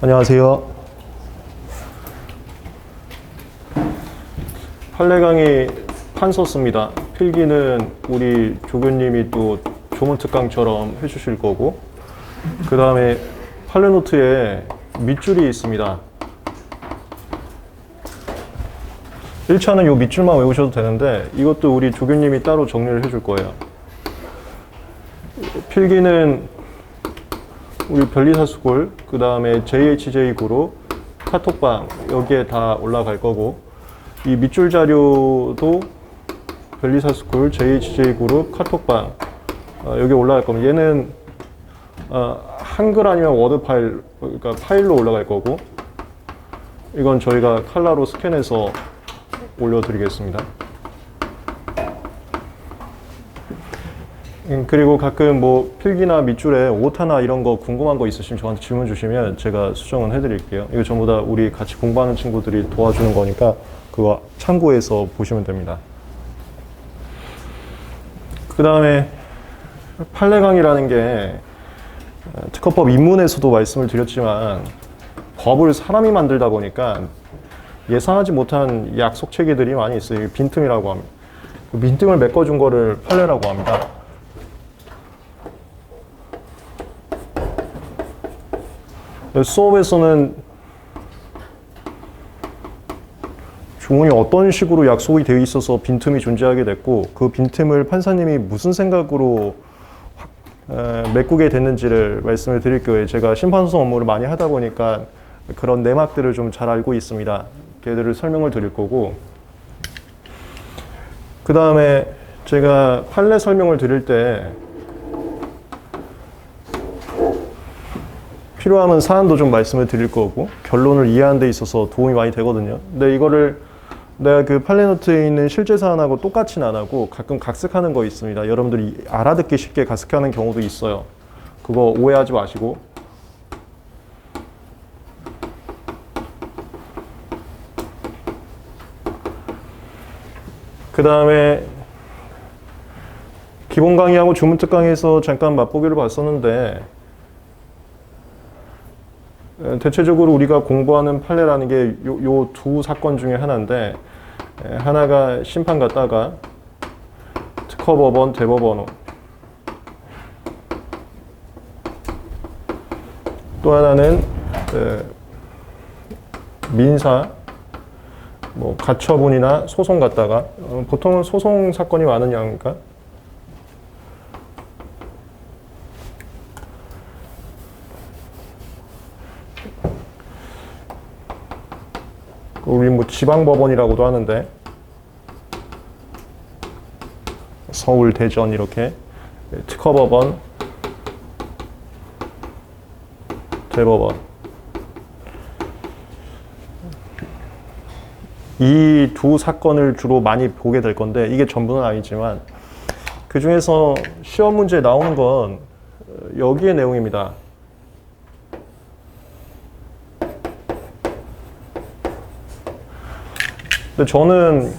안녕하세요. 판례 강의 판서 씁니다. 필기는 우리 조교님이 또 조문특강처럼 해주실 거고, 그 다음에 판례 노트에 밑줄이 있습니다. 1차는 요 밑줄만 외우셔도 되는데 이것도 우리 조교님이 따로 정리를 해줄 거예요. 필기는 우리 변리사스쿨, 그 다음에 JHJ 그룹, 카톡방 여기에 다 올라갈 거고, 이 밑줄 자료도 변리사스쿨, JHJ 그룹, 카톡방 여기 올라갈 겁니다. 얘는 한글 아니면 워드 파일, 그러니까 파일로 올라갈 거고, 이건 저희가 칼라로 스캔해서 올려드리겠습니다. 그리고 가끔 뭐 필기나 밑줄에 오타나 이런 거 궁금한 거 있으시면 저한테 질문 주시면 제가 수정은 해드릴게요. 이거 전부 다 우리 같이 공부하는 친구들이 도와주는 거니까 그거 참고해서 보시면 됩니다. 그 다음에 판례 강의라는 게 특허법 입문에서도 말씀을 드렸지만 법을 사람이 만들다 보니까 예상하지 못한 약속 체계들이 많이 있어요. 빈틈이라고 합니다. 그 빈틈을 메꿔준 거를 판례라고 합니다. 수업에서는 조문이 어떤 식으로 약속이 되어 있어서 빈틈이 존재하게 됐고, 그 빈틈을 판사님이 무슨 생각으로 메꾸게 됐는지를 말씀을 드릴 거예요. 제가 심판소송 업무를 많이 하다 보니까 그런 내막들을 좀 잘 알고 있습니다. 걔들을 설명을 드릴 거고, 그 다음에 제가 판례 설명을 드릴 때 필요하면 사안도 좀 말씀을 드릴 거고, 결론을 이해하는 데 있어서 도움이 많이 되거든요. 근데 이거를 내가 그 판례 노트에 있는 실제 사안하고 똑같이는 안 하고 가끔 각색하는 거 있습니다. 여러분들이 알아듣기 쉽게 각색하는 경우도 있어요. 그거 오해하지 마시고. 그 다음에 기본 강의하고 주문특 강의에서 잠깐 맛보기를 봤었는데, 대체적으로 우리가 공부하는 판례라는 게 요 두 사건 중에 하나인데, 하나가 심판 갔다가 특허법원, 대법원, 또 하나는 민사, 뭐 가처분이나 소송 갔다가, 보통은 소송 사건이 많은 양이니까. 우리 뭐 지방법원이라고도 하는데, 서울, 대전 이렇게 특허법원, 대법원, 이 두 사건을 주로 많이 보게 될 건데, 이게 전부는 아니지만 그 중에서 시험 문제에 나오는 건 여기의 내용입니다. 근데 저는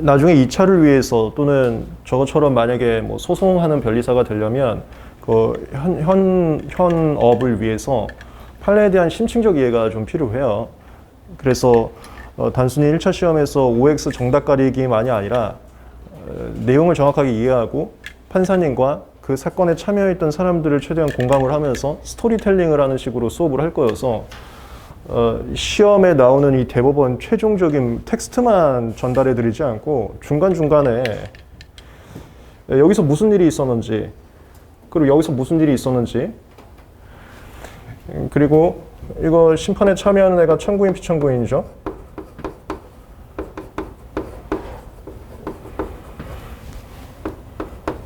나중에 2차를 위해서 또는 저것처럼 만약에 뭐 소송하는 변리사가 되려면 그 현업을 위해서 판례에 대한 심층적 이해가 좀 필요해요. 그래서 단순히 1차 시험에서 OX 정답 가리기만이 아니라 내용을 정확하게 이해하고 판사님과 그 사건에 참여했던 사람들을 최대한 공감을 하면서 스토리텔링을 하는 식으로 수업을 할 거여서 시험에 나오는 이 대법원 최종적인 텍스트만 전달해 드리지 않고 중간중간에 여기서 무슨 일이 있었는지, 그리고 여기서 무슨 일이 있었는지, 그리고 이거 심판에 참여하는 애가 청구인, 피청구인이죠.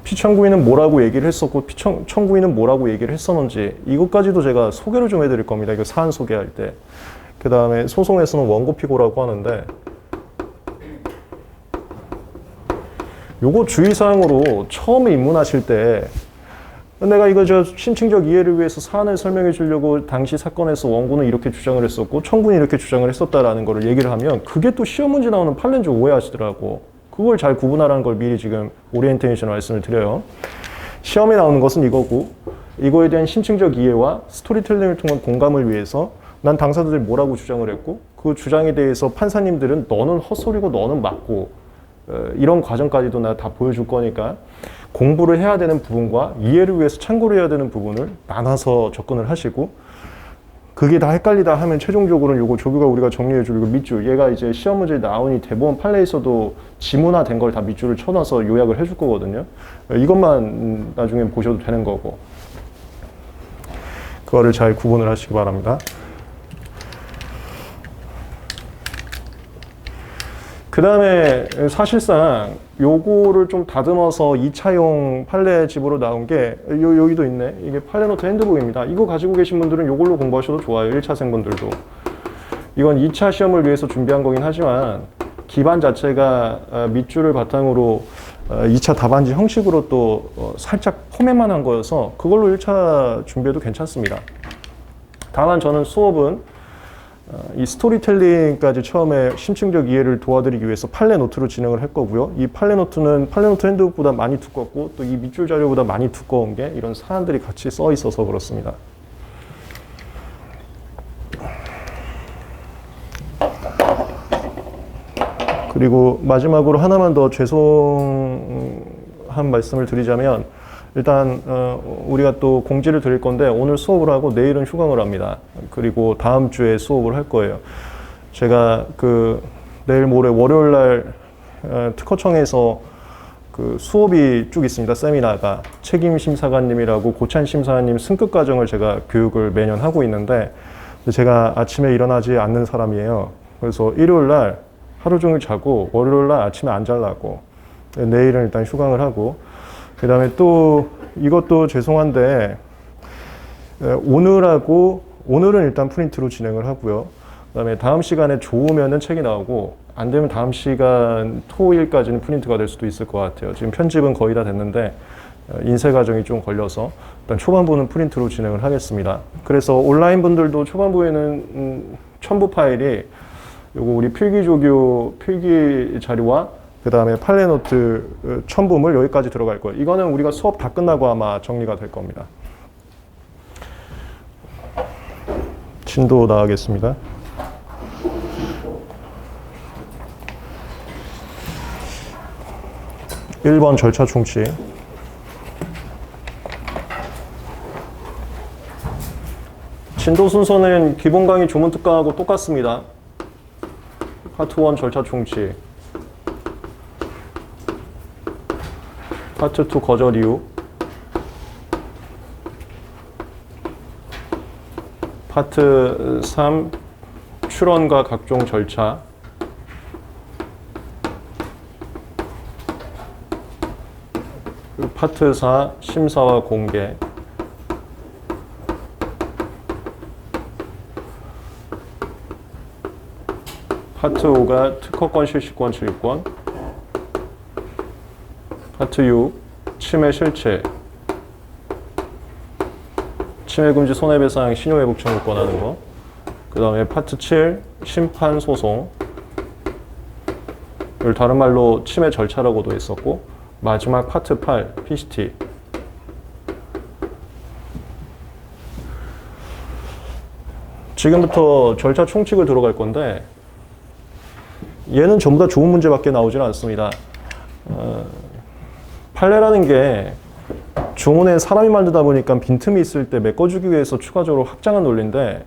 피청구인은 뭐라고 얘기를 했었고 청구인은 뭐라고 얘기를 했었는지, 이것까지도 제가 소개를 좀 해드릴 겁니다. 이거 사안 소개할 때. 그 다음에 소송에서는 원고피고라고 하는데, 요거 주의사항으로 처음에 입문하실 때 내가 이거 저 심층적 이해를 위해서 사안을 설명해 주려고 당시 사건에서 원고는 이렇게 주장을 했었고 청구는 이렇게 주장을 했었다라는 거를 얘기를 하면 그게 또 시험 문제 나오는 판례인 줄 오해하시더라고. 그걸 잘 구분하라는 걸 미리 지금 오리엔테이션 말씀을 드려요. 시험에 나오는 것은 이거고, 이거에 대한 심층적 이해와 스토리텔링을 통한 공감을 위해서 난 당사자들이 뭐라고 주장을 했고 그 주장에 대해서 판사님들은 너는 헛소리고 너는 맞고 이런 과정까지도 내가 다 보여줄 거니까 공부를 해야 되는 부분과 이해를 위해서 참고를 해야 되는 부분을 나눠서 접근을 하시고 그게 다 헷갈리다 하면 최종적으로는 요거 조교가 우리가 정리해줄 이거 밑줄 얘가 이제 시험 문제 나오니 대법원 판례에서도 지문화된 걸 다 밑줄을 쳐놔서 요약을 해줄 거거든요. 이것만 나중에 보셔도 되는 거고 그거를 잘 구분을 하시기 바랍니다. 그 다음에 사실상 요거를 좀 다듬어서 2차용 판례집으로 나온 게 여기도 있네. 이게 판례노트 핸드북입니다. 이거 가지고 계신 분들은 요걸로 공부하셔도 좋아요. 1차생 분들도. 이건 2차 시험을 위해서 준비한 거긴 하지만 기반 자체가 밑줄을 바탕으로 2차 답안지 형식으로 또 살짝 포맷만 한 거여서 그걸로 1차 준비해도 괜찮습니다. 다만 저는 수업은 이 스토리텔링까지 처음에 심층적 이해를 도와드리기 위해서 판례 노트로 진행을 할 거고요. 이 판례 노트는 판례 노트 핸드북보다 많이 두껍고 또 이 밑줄 자료보다 많이 두꺼운 게 이런 사안들이 같이 써 있어서 그렇습니다. 그리고 마지막으로 하나만 더 죄송한 말씀을 드리자면 일단 우리가 또 공지를 드릴 건데 오늘 수업을 하고 내일은 휴강을 합니다. 그리고 다음 주에 수업을 할 거예요. 제가 내일 모레 월요일 날 특허청에서 수업이 쭉 있습니다. 세미나가 책임 심사관님이라고 고찬 심사님 승급 과정을 제가 교육을 매년 하고 있는데 제가 아침에 일어나지 않는 사람이에요. 그래서 일요일 날 하루 종일 자고 월요일 날 아침에 안 자려고 내일은 일단 휴강을 하고 그 다음에 또 이것도 죄송한데 오늘은 일단 프린트로 진행을 하고요. 그 다음에 다음 시간에 좋으면은 책이 나오고 안 되면 다음 시간 토요일까지는 프린트가 될 수도 있을 것 같아요. 지금 편집은 거의 다 됐는데 인쇄 과정이 좀 걸려서 일단 초반부는 프린트로 진행을 하겠습니다. 그래서 온라인 분들도 초반부에는 첨부 파일이 요거 우리 필기조교 필기 자료와 그 다음에 판례노트 첨부물 여기까지 들어갈 거예요. 이거는 우리가 수업 다 끝나고 아마 정리가 될 겁니다. 진도 나가겠습니다. (1번) 절차 총칙. 진도 순서는 기본 강의 조문 특강하고 똑같습니다. 파트 1 절차 총칙, 파트 2 거절 이유, 파트 3 출원과 각종 절차, 파트 4 심사와 공개, 파트 5가 특허권 실시권 질권, 파트 6 침해 실체, 침해금지 손해배상 신용회복 청구권 하는 거, 그 다음에 파트 7 심판 소송, 이걸 다른 말로 침해 절차라고도 했었고, 마지막 파트 8 PCT. 지금부터 절차 총칙을 들어갈 건데 얘는 전부 다 좋은 문제밖에 나오지는 않습니다. 판례라는 게 조문에 사람이 만들다 보니까 빈틈이 있을 때 메꿔주기 위해서 추가적으로 확장한 논리인데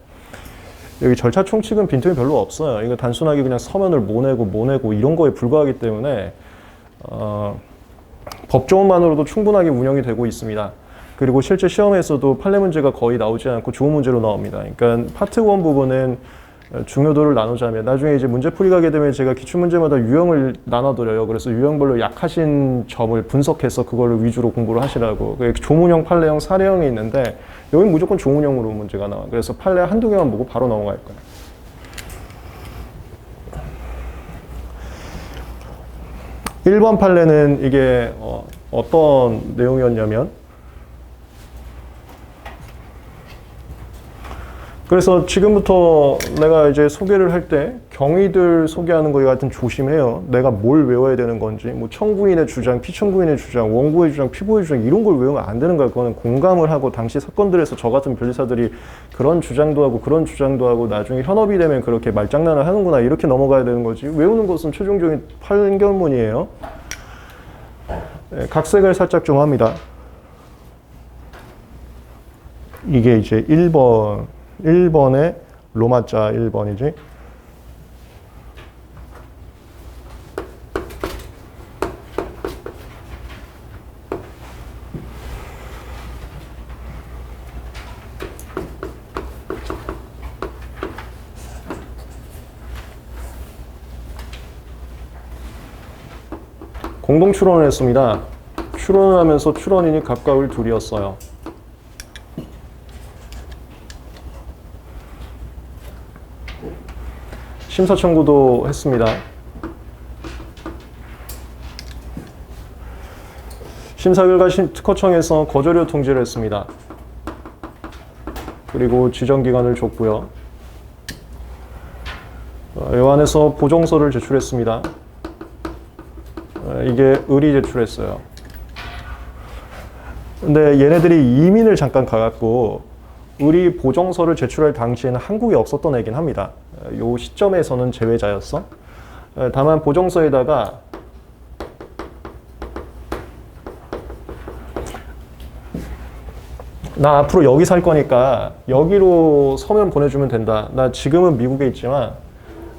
여기 절차 총칙은 빈틈이 별로 없어요. 이거 단순하게 그냥 서면을 모내고 이런 거에 불과하기 때문에 법조문만으로도 충분하게 운영이 되고 있습니다. 그리고 실제 시험에서도 판례 문제가 거의 나오지 않고 좋은 문제로 나옵니다. 그러니까 파트 1 부분은 중요도를 나누자면 나중에 이제 문제풀이 가게 되면 제가 기출문제마다 유형을 나눠드려요. 그래서 유형별로 약하신 점을 분석해서 그걸 위주로 공부를 하시라고. 조문형, 판례형, 사례형이 있는데 여긴 무조건 조문형으로 문제가 나와요. 그래서 판례 한두 개만 보고 바로 넘어갈 거예요. (1번) 판례는 이게 어떤 내용이었냐면 그래서 지금부터 내가 이제 소개를 할 때 경위들 소개하는 거에 같은 조심해요. 내가 뭘 외워야 되는 건지, 뭐 청구인의 주장, 피청구인의 주장, 원고의 주장, 피고의 주장 이런 걸 외우면 안 되는 거야. 그거는 공감을 하고 당시 사건들에서 저 같은 변리사들이 그런 주장도 하고 그런 주장도 하고 나중에 현업이 되면 그렇게 말장난을 하는구나 이렇게 넘어가야 되는 거지. 외우는 것은 최종적인 판결문이에요. 네, 각색을 살짝 좀 합니다. 이게 이제 1번의 로마자 1번이지. 공동 출원을 했습니다. 출원을 하면서 출원인이 가까울 둘이었어요. 심사 청구도 했습니다. 심사 결과 특허청에서 거절료 통지를 했습니다. 그리고 지정기간을 줬고요. 여안에서 보정서를 제출했습니다. 이게 을이 제출했어요. 근데 얘네들이 이민을 잠깐 가갖고 을이 보정서를 제출할 당시에는 한국에 없었던 애긴 합니다. 요 시점에서는 제외자였어. 다만 보정서에다가 나 앞으로 여기 살 거니까 여기로 서면 보내주면 된다. 나 지금은 미국에 있지만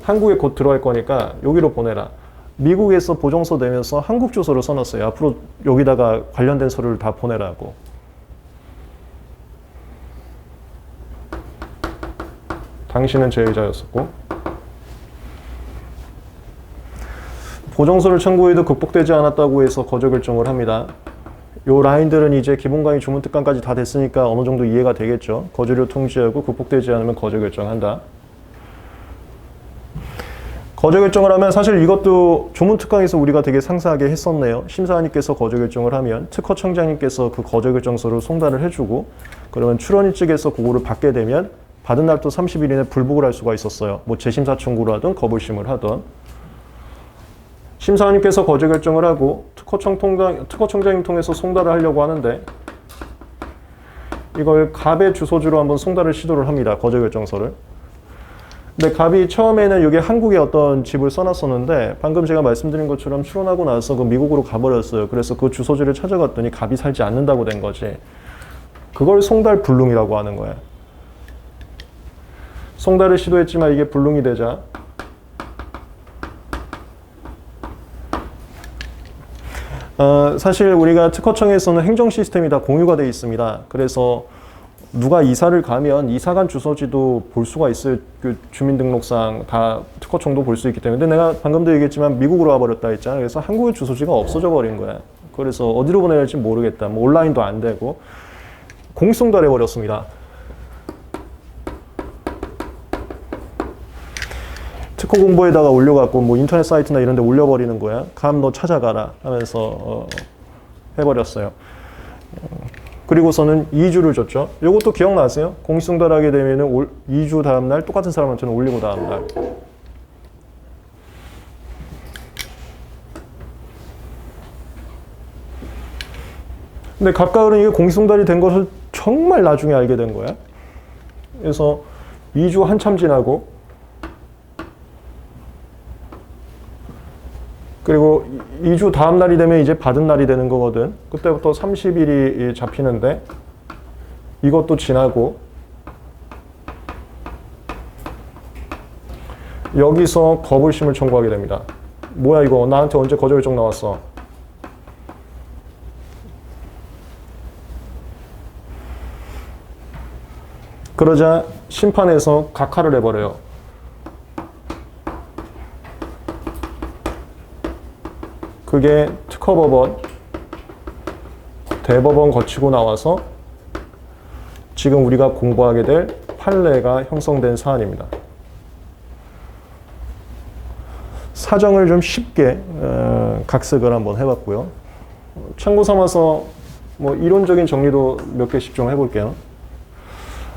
한국에 곧 들어갈 거니까 여기로 보내라. 미국에서 보정서 내면서 한국 주소를 써놨어요. 앞으로 여기다가 관련된 서류를 다 보내라고. 당신은 제외자였었고 보정서를 청구해도 극복되지 않았다고 해서 거절 결정을 합니다. 요 라인들은 이제 기본강의 조문특강까지 다 됐으니까 어느 정도 이해가 되겠죠. 거절료 통지하고 극복되지 않으면 거절 결정한다. 거절 결정을 하면 사실 이것도 조문특강에서 우리가 되게 상세하게 했었네요. 심사관님께서 거절 결정을 하면 특허청장님께서 그 거절 결정서를 송달을 해주고 그러면 출원인 측에서 그거를 받게 되면 받은 날부터 30일 이내 불복을 할 수가 있었어요. 뭐 재심사 청구를 하든 거부심을 하든. 심사관님께서 거절 결정을 하고 특허청장님 통해서 송달을 하려고 하는데 이걸 갑의 주소지로 한번 송달을 시도를 합니다. 거절 결정서를. 근데 갑이 처음에는 여기 한국에 어떤 집을 써놨었는데 방금 제가 말씀드린 것처럼 출원하고 나서 그 미국으로 가버렸어요. 그래서 그 주소지를 찾아갔더니 갑이 살지 않는다고 된 거지. 그걸 송달 불능이라고 하는 거야. 송달을 시도했지만 이게 불능이 되자 사실 우리가 특허청에서는 행정 시스템이 다 공유가 되어 있습니다. 그래서 누가 이사를 가면 이사간 주소지도 볼 수가 있을 그 주민등록상 다 특허청도 볼 수 있기 때문에 근데 내가 방금도 얘기했지만 미국으로 와버렸다 했잖아. 그래서 한국의 주소지가 없어져 버린 거야. 그래서 어디로 보내야 할지 모르겠다. 뭐 온라인도 안 되고 공송달해 버렸습니다. 특허 공보에다가 올려갖고 뭐 인터넷 사이트나 이런 데 올려버리는 거야. 감 너 찾아가라 하면서 해버렸어요. 그리고서는 2주를 줬죠. 이것도 기억나세요? 공시송달하게 되면은 2주 다음날 똑같은 사람한테는 올리고 다음날. 근데 갑가을은 이게 공시송달이 된 것을 정말 나중에 알게 된 거야. 그래서 2주 한참 지나고 그리고 2주 다음 날이 되면 이제 받은 날이 되는 거거든. 그때부터 30일이 잡히는데 이것도 지나고 여기서 거부심을 청구하게 됩니다. 뭐야 이거 나한테 언제 거절 결정 나왔어? 그러자 심판에서 각하를 해버려요. 그게 특허법원, 대법원 거치고 나와서 지금 우리가 공부하게 될 판례가 형성된 사안입니다. 사정을 좀 쉽게 각색을 한번 해봤고요. 참고 삼아서 뭐 이론적인 정리도 몇 개씩 좀 해볼게요.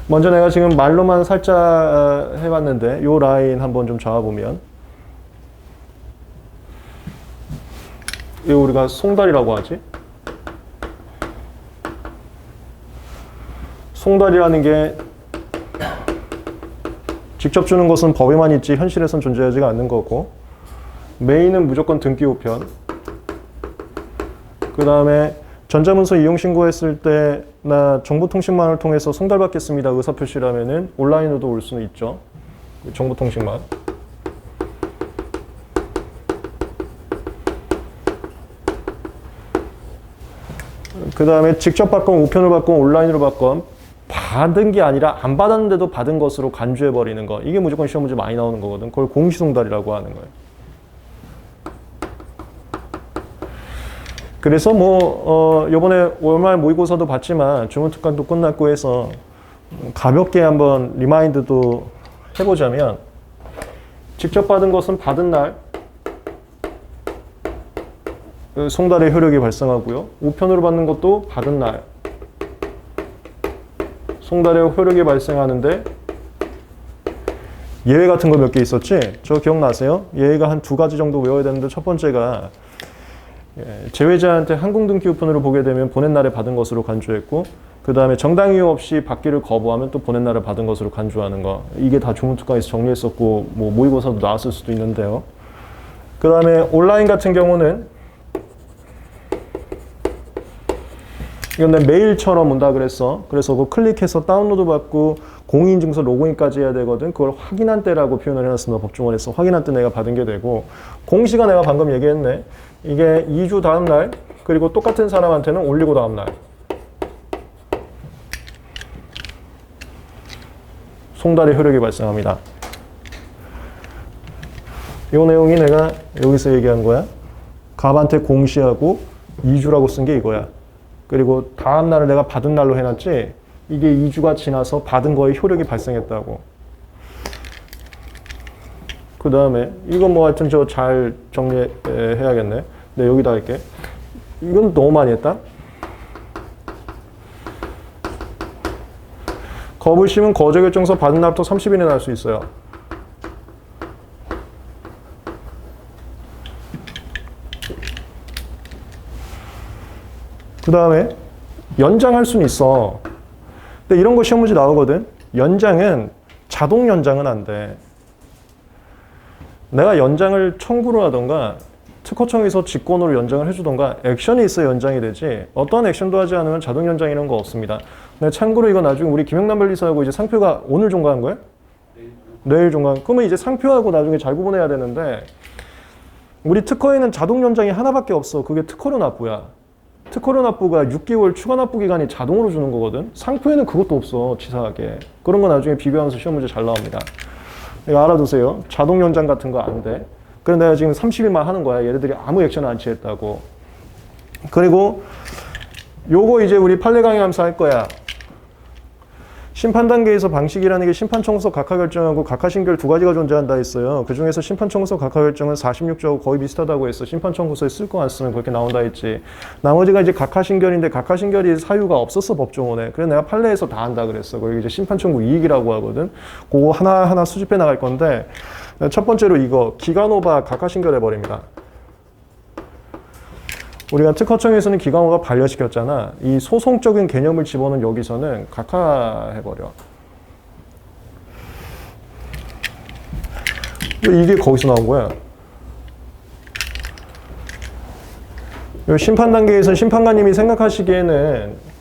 먼저 내가 지금 말로만 살짝 해봤는데 요 라인 한번 좀 잡아보면 이거 우리가 송달이라고 하지. 송달이라는 게 직접 주는 것은 법에만 있지 현실에선 존재하지가 않는 거고, 메인은 무조건 등기 우편, 그 다음에 전자문서 이용 신고했을 때나 정보통신망을 통해서 송달받겠습니다 의사표시라면은 온라인으로도 올 수는 있죠. 정보통신망. 그 다음에 직접 받건 우편을 받건 온라인으로 받건 받은 게 아니라 안 받았는데도 받은 것으로 간주해버리는 거. 이게 무조건 시험 문제 많이 나오는 거거든. 그걸 공시송달이라고 하는 거예요. 그래서 요번에 월말 모의고사도 봤지만 주문특강도 끝났고 해서 가볍게 한번 리마인드도 해보자면, 직접 받은 것은 받은 날 송달의 효력이 발생하고요. 우편으로 받는 것도 받은 날 송달의 효력이 발생하는데, 예외 같은 거 몇 개 있었지? 저 기억나세요? 예외가 한 2가지 정도 외워야 되는데, 첫 번째가 제외자한테 항공등기 우편으로 보게 되면 보낸 날에 받은 것으로 간주했고, 그 다음에 정당 이유 없이 받기를 거부하면 또 보낸 날에 받은 것으로 간주하는 거. 이게 다 조문특강에서 정리했었고 뭐 모의고사도 나왔을 수도 있는데요. 그 다음에 온라인 같은 경우는 이건 내 메일처럼 온다 그랬어. 그래서 그거 클릭해서 다운로드 받고 공인인증서 로그인까지 해야 되거든. 그걸 확인한 때라고 표현을 해놨습니다. 법조문에서. 확인한 때 내가 받은 게 되고, 공시가 내가 방금 얘기했네. 이게 2주 다음 날, 그리고 똑같은 사람한테는 올리고 다음 날. 송달의 효력이 발생합니다. 이 내용이 내가 여기서 얘기한 거야. 갑한테 공시하고 2주라고 쓴 게 이거야. 그리고 다음 날을 내가 받은 날로 해놨지, 이게 2주가 지나서 받은 거에 효력이 발생했다고. 그 다음에 이건 뭐 하여튼 저 잘 정리해야겠네. 네, 여기다 할게. 이건 너무 많이 했다. 거부심은 거절결정서 받은 날부터 30일 이내 날 수 있어요. 그 다음에 연장할 수는 있어. 근데 이런 거 시험 문제 나오거든. 연장은 자동 연장은 안 돼. 내가 연장을 청구를 하던가 특허청에서 직권으로 연장을 해주던가 액션이 있어야 연장이 되지, 어떠한 액션도 하지 않으면 자동 연장 이런 거 없습니다. 근데 참고로 이거 나중에 우리 김영남 변리사하고 이제 상표가 오늘 종가한 거예요? 내일 종가. 그러면 이제 상표하고 나중에 잘 구분해야 되는데, 우리 특허에는 자동 연장이 하나밖에 없어. 그게 특허료 납부야. 특허료 납부가 6개월 추가 납부 기간이 자동으로 주는 거거든. 상표에는 그것도 없어, 치사하게. 그런 거 나중에 비교하면서 시험 문제 잘 나옵니다. 이거 알아두세요. 자동 연장 같은 거 안 돼. 그래서 내가 지금 30일만 하는 거야. 얘네들이 아무 액션을 안 취했다고. 그리고 요거 이제 우리 판례 강의하면서 할 거야. 심판 단계에서 방식이라는 게 심판 청구서 각하 결정하고 각하 신결 2가지가 존재한다 했어요. 그 중에서 심판 청구서 각하 결정은 46조하고 거의 비슷하다고 했어. 심판 청구서에 쓸 거 안 쓰면 그렇게 나온다 했지. 나머지가 이제 각하 신결인데, 각하 신결이 사유가 없었어, 법조문에. 그래서 내가 판례에서 다 한다 그랬어. 그리고 이제 심판 청구 이익이라고 하거든. 그거 하나하나 수집해 나갈 건데, 첫 번째로 이거 기간 오바 각하 신결해 버립니다. 우리가 특허청에서는 기간 오바 반려시켰잖아. 이 소송적인 개념을 집어넣은 여기서는 각하해버려. 이게 거기서 나온 거야. 심판 단계에서는 심판관님이 생각하시기에는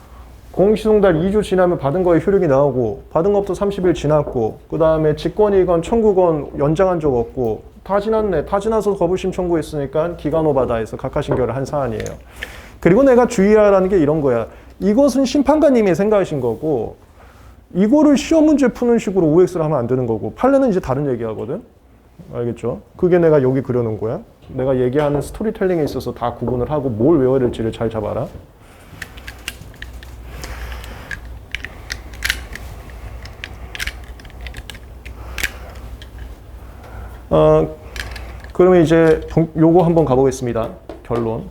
공시송달 2주 지나면 받은 거에 효력이 나오고, 받은 것부터 30일 지났고, 그 다음에 직권이건 청구건 연장한 적 없고, 다 지났네. 다 지나서 거부심 청구했으니까 기간 오바다 해서 각하 신결을 한 사안이에요. 그리고 내가 주의하라는 게 이런 거야. 이것은 심판관님이 생각하신 거고, 이거를 시험 문제 푸는 식으로 OX를 하면 안 되는 거고, 판례는 이제 다른 얘기하거든. 알겠죠? 그게 내가 여기 그려놓은 거야. 내가 얘기하는 스토리텔링에 있어서 다 구분을 하고 뭘 외워야 될지를 잘 잡아라. 그러면 이제 요거 한번 가보겠습니다. 결론.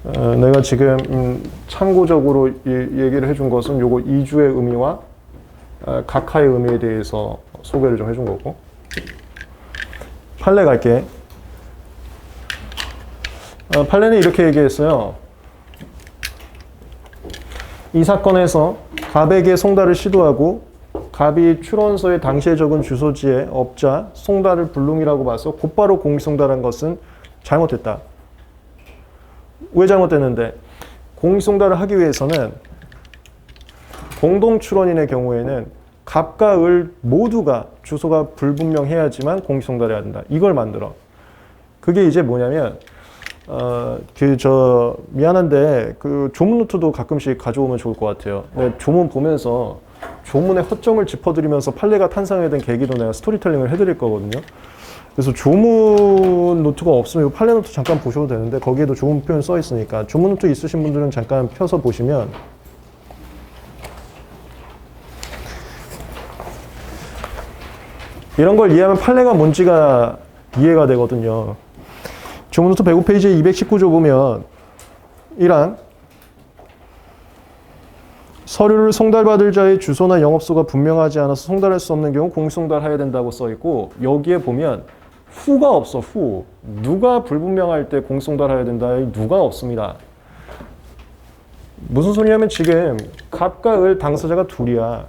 내가 지금 참고적으로 얘기를 해준 것은 요거 이주의 의미와 각하의 의미에 대해서 소개를 좀 해준 거고. 판례 갈게. 판례는 이렇게 얘기했어요. 이 사건에서 갑에게 송달을 시도하고 갑이 출원서에 당시에 적은 주소지에 업자 송달을 불능이라고 봐서 곧바로 공익송달한 것은 잘못됐다. 왜 잘못됐는데? 공익송달을 하기 위해서는 공동출원인의 경우에는 갑과 을 모두가 주소가 불분명해야지만 공익송달해야 된다. 이걸 만들어. 그게 이제 뭐냐면 미안한데 그 조문 노트도 가끔씩 가져오면 좋을 것 같아요. 조문 보면서 조문의 허점을 짚어드리면서 판례가 탄생하게 된 계기도 내가 스토리텔링을 해드릴 거거든요. 그래서 조문 노트가 없으면 이 판례 노트 잠깐 보셔도 되는데 거기에도 조문 표현 써 있으니까 조문 노트 있으신 분들은 잠깐 펴서 보시면 이런 걸 이해하면 판례가 뭔지가 이해가 되거든요. 조문 노트 105페이지 219조 보면 1항 서류를 송달받을 자의 주소나 영업소가 분명하지 않아서 송달할 수 없는 경우 공송달해야 된다고 써 있고 여기에 보면 후가 없어. 후. 누가 불분명할 때 공송달해야 된다. 누가 없습니다. 무슨 소리냐면 지금 갑과 을 당사자가 둘이야.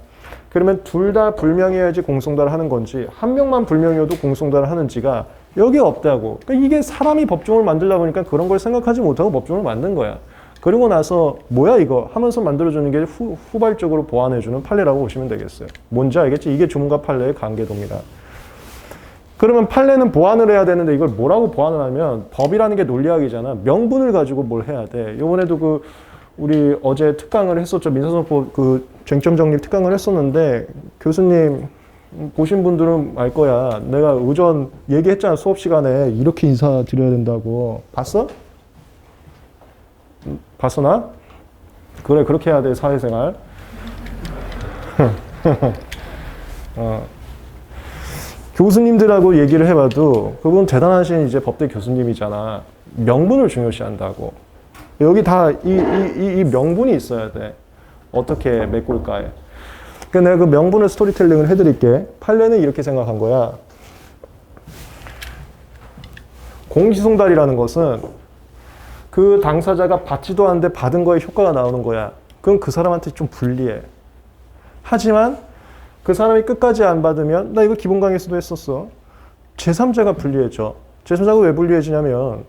그러면 둘 다 불명해야지 공송달을 하는 건지 한 명만 불명해도 공송달을 하는지가 여기 없다고. 그러니까 이게 사람이 법정을 만들려고 하니까 그런 걸 생각하지 못하고 법정을 만든 거야. 그리고 나서 뭐야 이거 하면서 만들어주는 게 후발적으로 보완해주는 판례라고 보시면 되겠어요. 뭔지 알겠지? 이게 주문과 판례의 관계도입니다. 그러면 판례는 보완을 해야 되는데 이걸 뭐라고 보완을 하면 법이라는 게 논리학이잖아. 명분을 가지고 뭘 해야 돼. 이번에도 우리 어제 특강을 했었죠. 민사소송법 쟁점 정립 특강을 했었는데 교수님 보신 분들은 알 거야. 내가 의전 얘기했잖아. 수업 시간에 이렇게 인사드려야 된다고. 봤어? 봤어 나? 그래 그렇게 해야 돼 사회생활. 교수님들하고 얘기를 해봐도 그분 대단하신 이제 법대 교수님이잖아. 명분을 중요시한다고. 여기 다 이 명분이 있어야 돼. 어떻게 메꿀까에. 그러니까 내가 그 명분을 스토리텔링을 해드릴게. 판례는 이렇게 생각한 거야. 공시송달이라는 것은 그 당사자가 받지도 않는데 받은 거에 효과가 나오는 거야. 그럼 그 사람한테 좀 불리해. 하지만 그 사람이 끝까지 안 받으면 나 이거 기본 강의에서도 했었어. 제3자가 불리해져. 제3자가 왜 불리해지냐면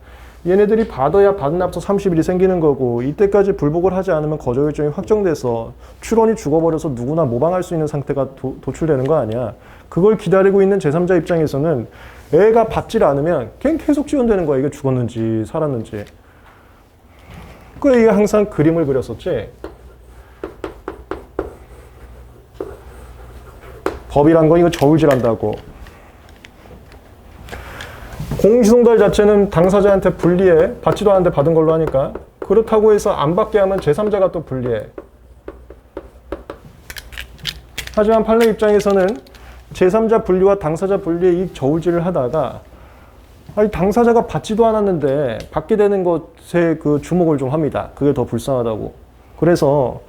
얘네들이 받아야 받은 앞서 30일이 생기는 거고 이때까지 불복을 하지 않으면 거저 일정이 확정돼서 출원이 죽어버려서 누구나 모방할 수 있는 상태가 도출되는 거 아니야. 그걸 기다리고 있는 제3자 입장에서는 애가 받질 않으면 걔는 계속 지원되는 거야. 이게 죽었는지 살았는지. 그래, 이게 항상 그림을 그렸었지. 법이란 건 이거 저울질한다고. 공시송달 자체는 당사자한테 불리해. 받지도 않는데 받은 걸로 하니까. 그렇다고 해서 안 받게 하면 제3자가 또 불리해. 하지만 판례 입장에서는 제3자 분리와 당사자 분리의 이 저울질을 하다가 아니 당사자가 받지도 않았는데 받게 되는 것에 그 주목을 좀 합니다. 그게 더 불쌍하다고. 그래서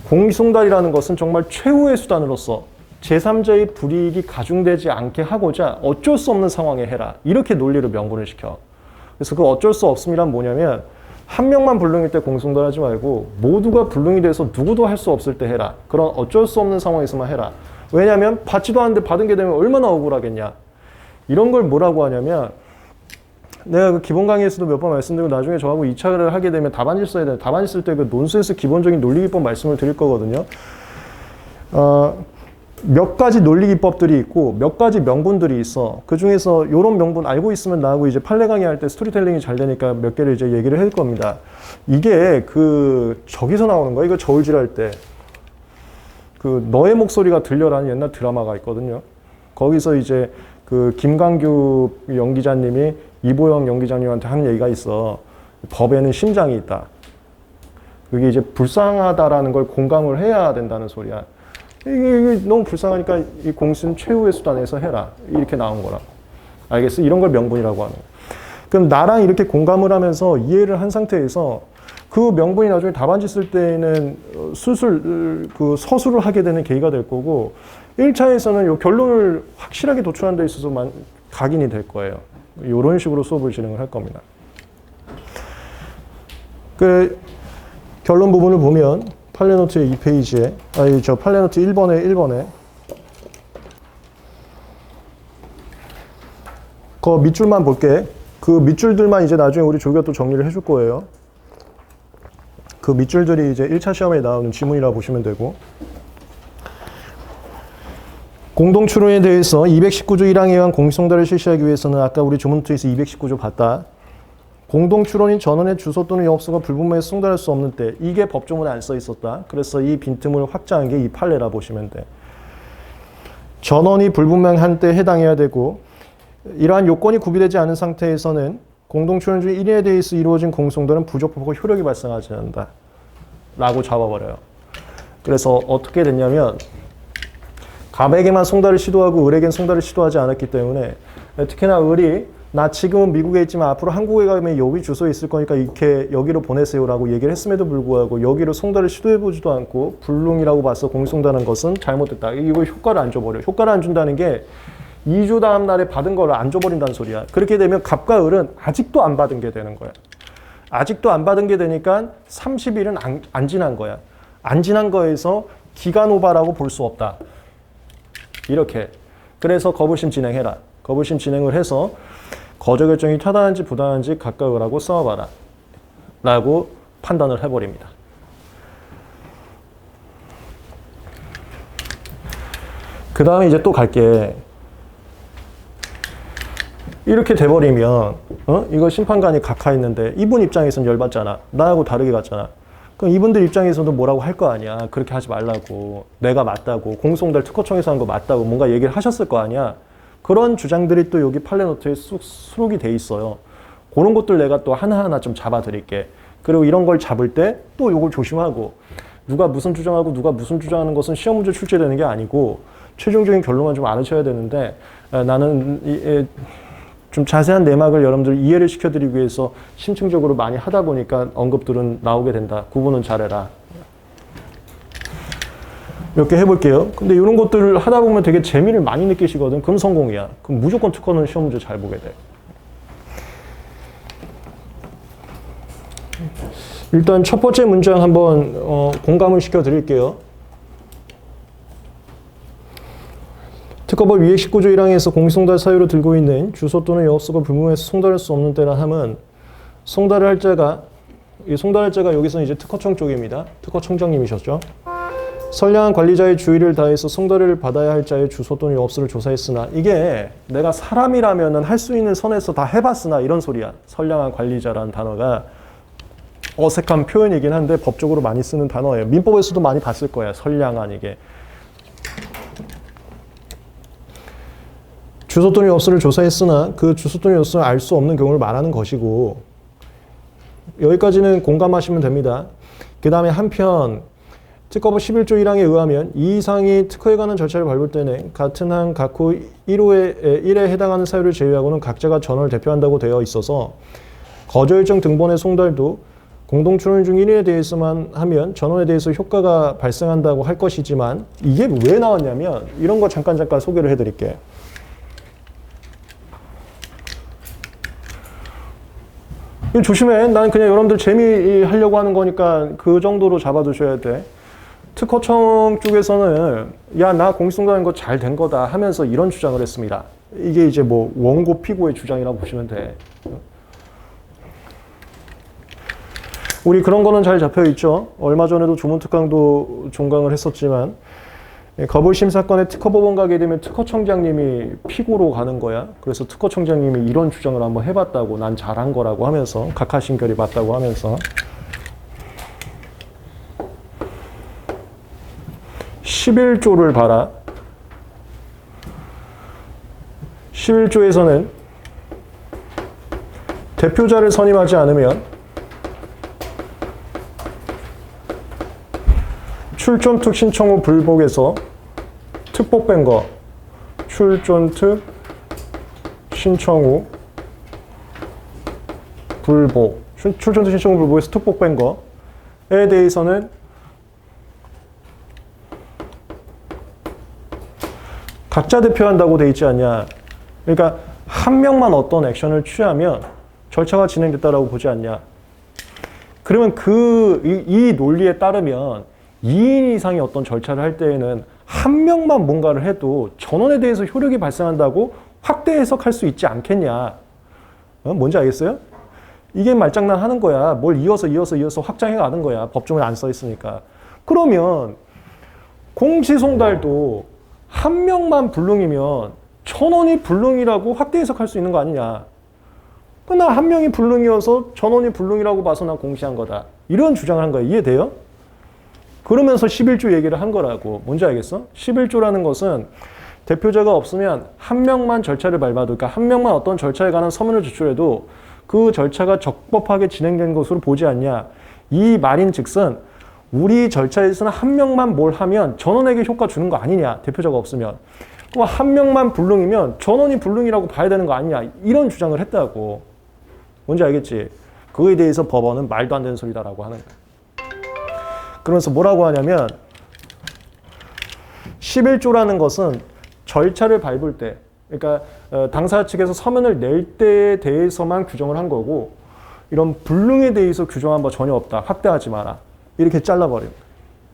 공시송달이라는 것은 정말 최후의 수단으로서 제3자의 불이익이 가중되지 않게 하고자 어쩔 수 없는 상황에 해라. 이렇게 논리로 명분을 시켜. 그래서 그 어쩔 수 없음이란 뭐냐면 한 명만 불능일 때 공시송달하지 말고 모두가 불능이 돼서 누구도 할 수 없을 때 해라. 그런 어쩔 수 없는 상황에서만 해라. 왜냐하면 받지도 않는데 받은 게 되면 얼마나 억울하겠냐. 이런 걸 뭐라고 하냐면 내가 그 기본 강의에서도 몇 번 말씀드리고 나중에 저하고 2차를 하게 되면 답안지 써야 돼. 답안지 쓸 때 그 논술에서 기본적인 논리기법 말씀을 드릴 거거든요. 몇 가지 논리기법들이 있고 몇 가지 명분들이 있어. 그 중에서 이런 명분 알고 있으면 나하고 이제 판례 강의할 때 스토리텔링이 잘 되니까 몇 개를 이제 얘기를 할 겁니다. 이게 저기서 나오는 거야. 이거 저울질할 때. 너의 목소리가 들려라는 옛날 드라마가 있거든요. 거기서 이제 김강규 연기자님이 이보영 연기자님한테 하는 얘기가 있어. 법에는 심장이 있다. 그게 이제 불쌍하다라는 걸 공감을 해야 된다는 소리야. 이게 너무 불쌍하니까 이 공시는 최후의 수단에서 해라. 이렇게 나온 거라. 알겠어? 이런 걸 명분이라고 하는 거야. 그럼 나랑 이렇게 공감을 하면서 이해를 한 상태에서 그 명분이 나중에 답안지 쓸 때에는 그 서술을 하게 되는 계기가 될 거고 1차에서는 요 결론을 확실하게 도출하는 데 있어서 각인이 될 거예요. 이런 식으로 수업을 진행을 할 겁니다. 그 결론 부분을 보면 판례노트의 2페이지에 판례노트 1번에 그 밑줄만 볼게. 그 밑줄들만 이제 나중에 우리 조교가 또 정리를 해줄 거예요. 그 밑줄들이 이제 1차 시험에 나오는 지문이라고 보시면 되고, 공동추론에 대해서 219조 1항에 의한 공식송달을 실시하기 위해서는 아까 우리 조문투에서 219조 봤다. 공동추론인 전원의 주소 또는 영업소가 불분명해서 송달할 수 없는 때, 이게 법조문에 안 써 있었다. 그래서 이 빈틈을 확장한 게 이 판례라 보시면 돼. 전원이 불분명한 때 해당해야 되고, 이러한 요건이 구비되지 않은 상태에서는 공동추론 중 1인에 대해서 이루어진 공송달은 부적법하고 효력이 발생하지 않는다 라고 잡아버려요. 그래서 어떻게 됐냐면 갑에게만 송달을 시도하고 을에겐 송달을 시도하지 않았기 때문에, 특히나 을이 나 지금은 미국에 있지만 앞으로 한국에 가면 여기 주소에 있을 거니까 이렇게 여기로 보내세요 라고 얘기를 했음에도 불구하고 여기로 송달을 시도해보지도 않고 불능이라고 봐서 공송달한 것은 잘못됐다. 이거 효과를 안 줘버려. 효과를 안 준다는 게 2주 다음 날에 받은 거를 안 줘버린다는 소리야. 그렇게 되면 갑과 을은 아직도 안 받은 게 되는 거야. 아직도 안 받은 게 되니까 30일은 안 지난 거야. 안 지난 거에서 기간 오바라고 볼 수 없다. 이렇게. 그래서 거부심 진행해라. 거부심 진행을 해서 거저 결정이 타당한지 부당한지 각각 을하고 싸워봐라 라고 판단을 해버립니다. 그 다음에 이제 또 갈게. 이렇게 돼버리면 이거 심판관이 각하했는데 이분 입장에서는 열받잖아. 나하고 다르게 갔잖아. 그럼 이분들 입장에서도 뭐라고 할 거 아니야. 그렇게 하지 말라고. 내가 맞다고. 공송달 특허청에서 한 거 맞다고 뭔가 얘기를 하셨을 거 아니야. 그런 주장들이 또 여기 판례노트에 수록이 돼 있어요. 그런 것들 내가 또 하나하나 좀 잡아드릴게. 그리고 이런 걸 잡을 때 또 이걸 조심하고, 누가 무슨 주장하고 누가 무슨 주장하는 것은 시험 문제 출제되는 게 아니고 최종적인 결론만 좀 알아셔야 되는데, 나는 좀 자세한 내막을 여러분들 이해를 시켜드리기 위해서 심층적으로 많이 하다 보니까 언급들은 나오게 된다. 구분은 잘해라. 몇 개 해볼게요. 근데 이런 것들을 하다 보면 되게 재미를 많이 느끼시거든. 그럼 성공이야. 그럼 무조건 특허는 시험 문제 잘 보게 돼. 일단 첫 번째 문장 한번 공감을 시켜드릴게요. 특허법 219조 1항에서 공식송달 사유로 들고 있는 주소 또는 영업소가 불분명해서 송달할 수 없는 때라 함은 송달을 할 자가, 이 송달할 자가 여기서는 이제 특허청 쪽입니다. 특허청장님이셨죠. 선량한 관리자의 주의를 다해서 송달을 받아야 할 자의 주소 또는 영업소를 조사했으나, 이게 내가 사람이라면 할 수 있는 선에서 다 해봤으나 이런 소리야. 선량한 관리자라는 단어가 어색한 표현이긴 한데 법적으로 많이 쓰는 단어예요. 민법에서도 많이 봤을 거야. 선량한 이게. 주소 또는 영업소를 조사했으나 그 주소 또는 영업소를 알 수 없는 경우를 말하는 것이고, 여기까지는 공감하시면 됩니다. 그 다음에 한편 특허법 11조 1항에 의하면 이 이상이 특허에 관한 절차를 밟을 때는 같은 항 각호 1에 해당하는 사유를 제외하고는 각자가 전원을 대표한다고 되어 있어서 거절정 등본의 송달도 공동추론 중 1인에 대해서만 하면 전원에 대해서 효과가 발생한다고 할 것이지만, 이게 왜 나왔냐면 이런 거 잠깐 소개를 해드릴게. 조심해. 난 그냥 여러분들 재미하려고 하는 거니까 그 정도로 잡아두셔야 돼. 특허청 쪽에서는 야, 나 공식송달한 거 잘 된 거다 하면서 이런 주장을 했습니다. 이게 이제 뭐 원고 피고의 주장이라고 보시면 돼. 우리 그런 거는 잘 잡혀 있죠. 얼마 전에도 조문특강도 종강을 했었지만, 거부심 사건에 특허법원 가게 되면 특허청장님이 피고로 가는 거야. 그래서 특허청장님이 이런 주장을 한번 해봤다고, 난 잘한 거라고 하면서, 각하심결이 맞다고 하면서. 11조를 봐라. 11조에서는 대표자를 선임하지 않으면 출존특 신청 후 불복에서 특복된 거, 출존특 신청 후 불복, 출전자 신청을 불복해서 특복 뺀 거에 대해서는 각자 대표한다고 돼 있지 않냐. 그러니까 한 명만 어떤 액션을 취하면 절차가 진행됐다라고 보지 않냐. 그러면 이 논리에 따르면 2인 이상의 어떤 절차를 할 때에는 한 명만 뭔가를 해도 전원에 대해서 효력이 발생한다고 확대 해석할 수 있지 않겠냐. 뭔지 알겠어요? 이게 말장난 하는 거야. 뭘 이어서 확장해 가는 거야. 법조문에 안 써 있으니까. 그러면 공시송달도 한 명만 불능이면 전원이 불능이라고 확대 해석할 수 있는 거 아니냐. 나 한 명이 불능이어서 전원이 불능이라고 봐서 나 공시한 거다. 이런 주장을 한 거야. 이해돼요? 그러면서 11조 얘기를 한 거라고. 뭔지 알겠어? 11조라는 것은 대표자가 없으면 한 명만 절차를 밟아도, 그러니까 한 명만 어떤 절차에 관한 서면을 제출해도 그 절차가 적법하게 진행된 것으로 보지 않냐. 이 말인 즉슨 우리 절차에서는 한 명만 뭘 하면 전원에게 효과 주는 거 아니냐. 대표자가 없으면. 그럼 한 명만 불능이면 전원이 불능이라고 봐야 되는 거 아니냐. 이런 주장을 했다고. 뭔지 알겠지? 그거에 대해서 법원은 말도 안 되는 소리다라고 하는 거야. 그러면서 뭐라고 하냐면 11조라는 것은 절차를 밟을 때, 그러니까 당사자 측에서 서면을 낼 때에 대해서만 규정을 한 거고, 이런 불능에 대해서 규정한 바 전혀 없다. 확대하지 마라. 이렇게 잘라버려.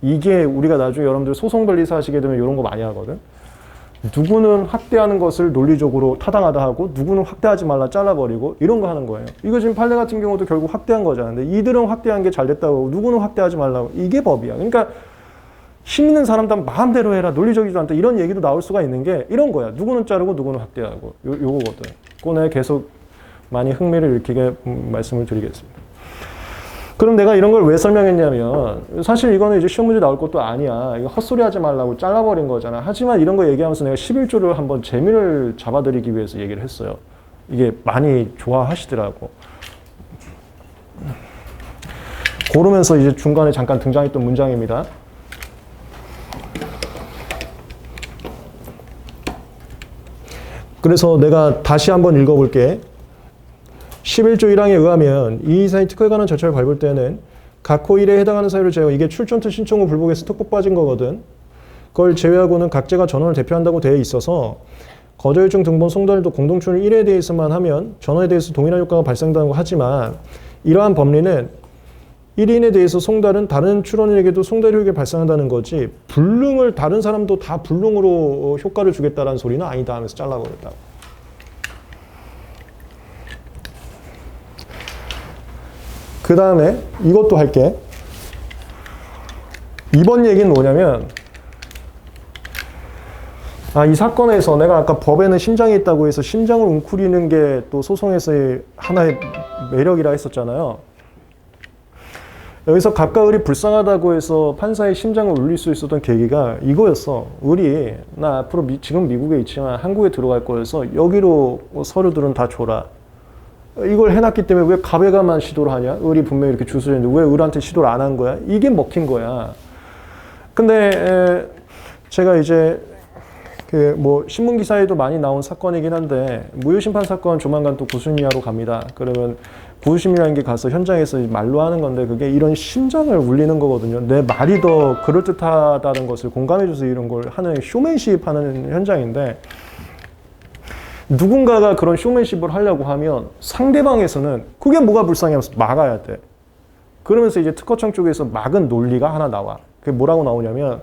이게 우리가 나중에 여러분들 소송 변리사 하시게 되면 이런 거 많이 하거든. 누구는 확대하는 것을 논리적으로 타당하다 하고 누구는 확대하지 말라 잘라버리고 이런 거 하는 거예요. 이거 지금 판례 같은 경우도 결국 확대한 거잖아요. 근데 이들은 확대한 게 잘 됐다고 하고 누구는 확대하지 말라고. 이게 법이야. 그러니까 힘 있는 사람들 마음대로 해라. 논리적이지 않다. 이런 얘기도 나올 수가 있는 게 이런 거야. 누구는 자르고 누구는 확대하고. 요거거든. 그거 계속 많이 흥미를 일으키게 말씀을 드리겠습니다. 그럼 내가 이런 걸 왜 설명했냐면 사실 이거는 이제 시험 문제 나올 것도 아니야. 이거 헛소리 하지 말라고 잘라버린 거잖아. 하지만 이런 거 얘기하면서 내가 11조를 한번 재미를 잡아드리기 위해서 얘기를 했어요. 이게 많이 좋아하시더라고. 고르면서 이제 중간에 잠깐 등장했던 문장입니다. 그래서 내가 다시 한번 읽어볼게. 11조 1항에 의하면 이 이상의 특허에 관한 절차를 밟을 때는 각호 1에 해당하는 사유를 제외하고 이게 출전투 신청 후 불복에서 특복 빠진 거거든. 그걸 제외하고는 각제가 전원을 대표한다고 되어 있어서 거절증 등본 송달도 공동출을 1에 대해서만 하면 전원에 대해서 동일한 효과가 발생한다고 하지만 이러한 법리는 1인에 대해서 송달은 다른 출원에게도 송달 효력이 발생한다는 거지 불능을 다른 사람도 다 불능으로 효과를 주겠다는 소리는 아니다 하면서 잘라버렸다고. 그 다음에 이것도 할게. 이번 얘기는 뭐냐면 이 사건에서 내가 아까 법에는 심장이 있다고 해서 심장을 웅크리는 게 또 소송에서의 하나의 매력이라 했었잖아요. 여기서 각각 을이 불쌍하다고 해서 판사의 심장을 울릴 수 있었던 계기가 이거였어. 을이 나 앞으로 지금 미국에 있지만 한국에 들어갈 거여서 여기로 서류들은 다 줘라. 이걸 해놨기 때문에 왜 가베가만 시도를 하냐? 을이 분명히 이렇게 주소를 했는데 왜 을한테 시도를 안 한 거야? 이게 먹힌 거야. 근데 제가 이제 뭐 신문 기사에도 많이 나온 사건이긴 한데 무효심판 사건 조만간 또 구수심리하러 갑니다. 그러면 구수심리라는 게 가서 현장에서 말로 하는 건데 그게 이런 심장을 울리는 거거든요. 내 말이 더 그럴듯하다는 것을 공감해줘서 이런 걸 하는 쇼맨십 하는 현장인데 누군가가 그런 쇼맨십을 하려고 하면 상대방에서는 그게 뭐가 불쌍해 하면서 막아야 돼. 그러면서 이제 특허청 쪽에서 막은 논리가 하나 나와. 그게 뭐라고 나오냐면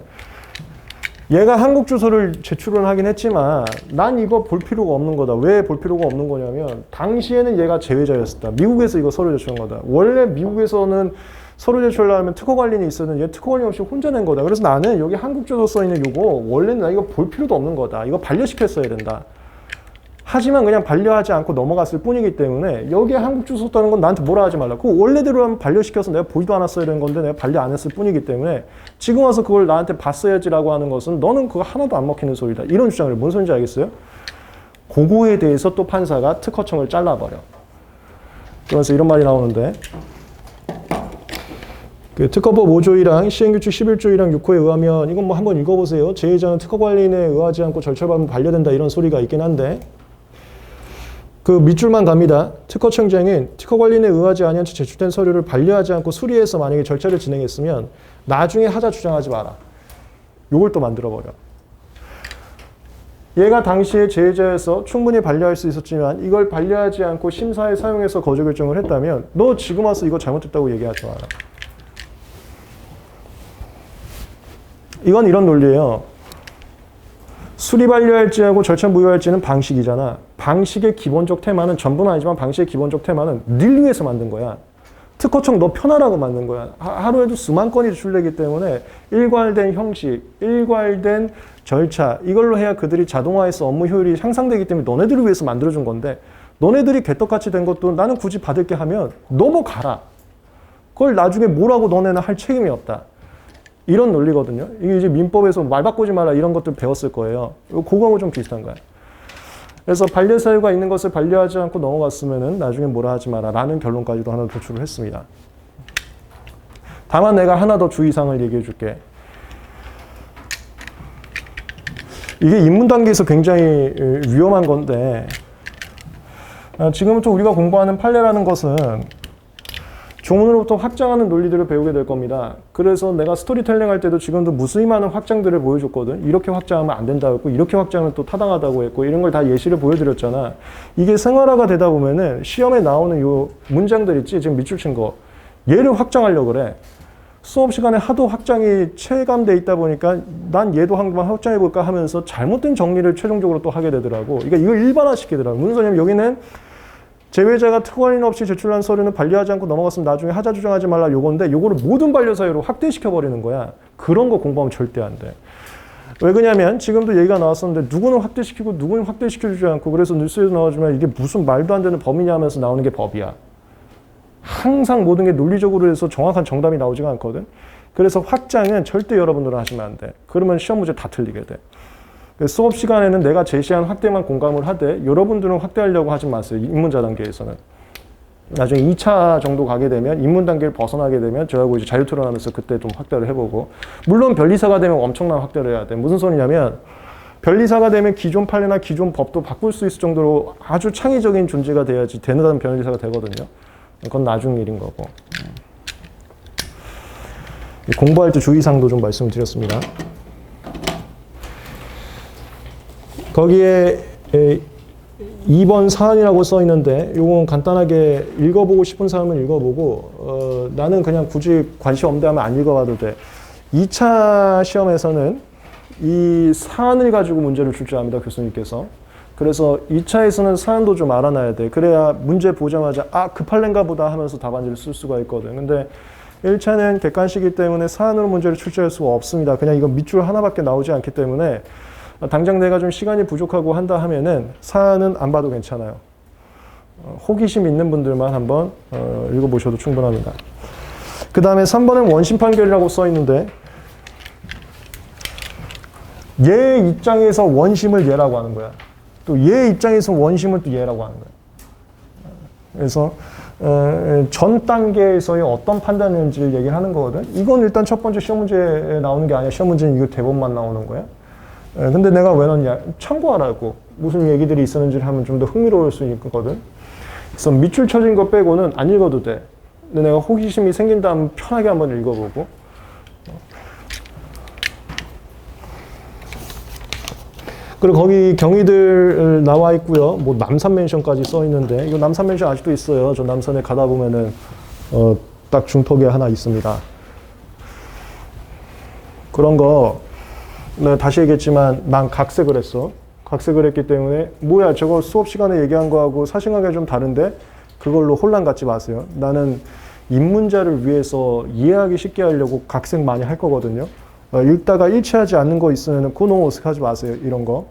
얘가 한국 주소를 제출을 하긴 했지만 난 이거 볼 필요가 없는 거다. 왜 볼 필요가 없는 거냐면 당시에는 얘가 제외자였었다. 미국에서 이거 서류 제출한 거다. 원래 미국에서는 서류 제출하려면 특허관리인이 있었는데 얘 특허관리 없이 혼자 낸 거다. 그래서 나는 여기 한국 주소 써 있는 요거 원래는 나 이거 볼 필요도 없는 거다. 이거 반려시켰어야 된다. 하지만 그냥 반려하지 않고 넘어갔을 뿐이기 때문에 여기에 한국 주소 썼다는 건 나한테 뭐라 하지 말라. 그거 원래대로 하면 반려시켜서 내가 보지도 않았어야 되는 건데 내가 반려 안 했을 뿐이기 때문에 지금 와서 그걸 나한테 봤어야지라고 하는 것은 너는 그거 하나도 안 먹히는 소리다. 이런 주장을 뭔 소리인지 알겠어요? 그거에 대해서 또 판사가 특허청을 잘라버려. 그러면서 이런 말이 나오는데 그 특허법 5조 1항 시행규칙 11조 1항 6호에 의하면 이건 뭐 한번 읽어보세요. 제2자는 특허관리인에 의하지 않고 절차를 밟으면 반려된다 이런 소리가 있긴 한데 그 밑줄만 갑니다. 특허청장은 특허관리인에 의하지 아니한 채 제출된 서류를 반려하지 않고 수리해서 만약에 절차를 진행했으면 나중에 하자 주장하지 마라. 요걸 또 만들어버려. 얘가 당시에 제외자여서 충분히 반려할 수 있었지만 이걸 반려하지 않고 심사에 사용해서 거저 결정을 했다면 너 지금 와서 이거 잘못했다고 얘기하지 마라. 이건 이런 논리예요. 수리 반려할지하고 절차 무효할지는 방식이잖아. 방식의 기본적 테마는 전부는 아니지만 방식의 기본적 테마는 늘 위해서 만든 거야. 특허청 너 편하라고 만든 거야. 하루에도 수만 건이 제출되기 때문에 일괄된 형식, 일괄된 절차 이걸로 해야 그들이 자동화해서 업무 효율이 향상되기 때문에 너네들을 위해서 만들어준 건데 너네들이 개떡같이 된 것도 나는 굳이 받을 게 하면 넘어가라. 그걸 나중에 뭐라고 너네는 할 책임이 없다. 이런 논리거든요. 이게 이제 민법에서 말 바꾸지 마라 이런 것들 배웠을 거예요. 그거하고 좀 비슷한 거야. 그래서 반려 사유가 있는 것을 반려하지 않고 넘어갔으면은 나중에 뭐라 하지 마라 라는 결론까지도 하나 도출을 했습니다. 다만 내가 하나 더 주의사항을 얘기해 줄게. 이게 입문 단계에서 굉장히 위험한 건데 지금부터 우리가 공부하는 판례라는 것은 조문으로부터 확장하는 논리들을 배우게 될 겁니다. 그래서 내가 스토리텔링 할 때도 지금도 무수히 많은 확장들을 보여줬거든. 이렇게 확장하면 안 된다고 했고 이렇게 확장은 또 타당하다고 했고 이런 걸 다 예시를 보여드렸잖아. 이게 생활화가 되다 보면은 시험에 나오는 요 문장들 있지? 지금 밑줄 친 거. 얘를 확장하려고 그래. 수업 시간에 하도 확장이 체감돼 있다 보니까 난 얘도 한번 확장해볼까 하면서 잘못된 정리를 최종적으로 또 하게 되더라고. 그러니까 이걸 일반화시키더라고. 무슨 소리냐면 여기는 제외자가 특허관리인 없이 제출한 서류는 반려하지 않고 넘어갔으면 나중에 하자 주장하지 말라 요건데 요거를 모든 반려 사유로 확대시켜버리는 거야. 그런 거 공부하면 절대 안 돼. 왜 그러냐면 지금도 얘기가 나왔었는데 누구는 확대시키고 누구는 확대시켜주지 않고 그래서 뉴스에서 나와주면 이게 무슨 말도 안 되는 법이냐 하면서 나오는 게 법이야. 항상 모든 게 논리적으로 해서 정확한 정답이 나오지가 않거든. 그래서 확장은 절대 여러분들은 하시면 안 돼. 그러면 시험 문제 다 틀리게 돼. 수업 시간에는 내가 제시한 확대만 공감을 하되 여러분들은 확대하려고 하지 마세요. 입문자 단계에서는. 나중에 2차 정도 가게 되면 입문 단계를 벗어나게 되면 저하고 이제 자유토론하면서 그때 좀 확대를 해보고 물론 변리사가 되면 엄청난 확대를 해야 돼. 무슨 소리냐면 변리사가 되면 기존 판례나 기존 법도 바꿀 수 있을 정도로 아주 창의적인 존재가 돼야지 되는 변리사가 되거든요. 그건 나중 일인 거고. 공부할 때 주의사항도 좀 말씀을 드렸습니다. 거기에 2번 사안이라고 써 있는데 이건 간단하게 읽어보고 싶은 사람은 읽어보고 나는 그냥 굳이 관심 없는데 하면 안 읽어봐도 돼. 2차 시험에서는 이 사안을 가지고 문제를 출제합니다. 교수님께서. 그래서 2차에서는 사안도 좀 알아놔야 돼. 그래야 문제 보자마자 아, 그 판례인가 보다 하면서 답안지를 쓸 수가 있거든. 근데 1차는 객관식이기 때문에 사안으로 문제를 출제할 수가 없습니다. 그냥 이건 밑줄 하나밖에 나오지 않기 때문에 당장 내가 좀 시간이 부족하고 한다 하면은 사안은 안 봐도 괜찮아요. 호기심 있는 분들만 한번 읽어보셔도 충분합니다. 그 다음에 3번은 원심 판결이라고 써 있는데 얘 입장에서 원심을 얘라고 하는 거야. 또 얘 입장에서 원심을 또 얘라고 하는 거야. 그래서 전 단계에서의 어떤 판단인지를 얘기하는 거거든. 이건 일단 첫 번째 시험 문제에 나오는 게 아니야. 시험 문제는 이거 대본만 나오는 거야. 근데 내가 왜 넣냐? 참고하라고. 무슨 얘기들이 있었는지를 하면 좀 더 흥미로울 수 있거든. 그래서 밑줄 쳐진 거 빼고는 안 읽어도 돼. 근데 내가 호기심이 생긴다면 편하게 한번 읽어보고. 그리고 거기 경위들 나와 있고요. 뭐 남산 맨션까지 써 있는데 이거 남산 맨션 아직도 있어요. 저 남산에 가다 보면은 딱 중턱에 하나 있습니다. 그런 거 내가 다시 얘기했지만 난 각색을 했어. 각색을 했기 때문에 뭐야 저거 수업 시간에 얘기한 거하고 사실관계가 좀 다른데 그걸로 혼란 갖지 마세요. 나는 입문자를 위해서 이해하기 쉽게 하려고 각색 많이 할 거거든요. 읽다가 일치하지 않는 거 있으면 그거 너무 어색하지 마세요. 이런 거.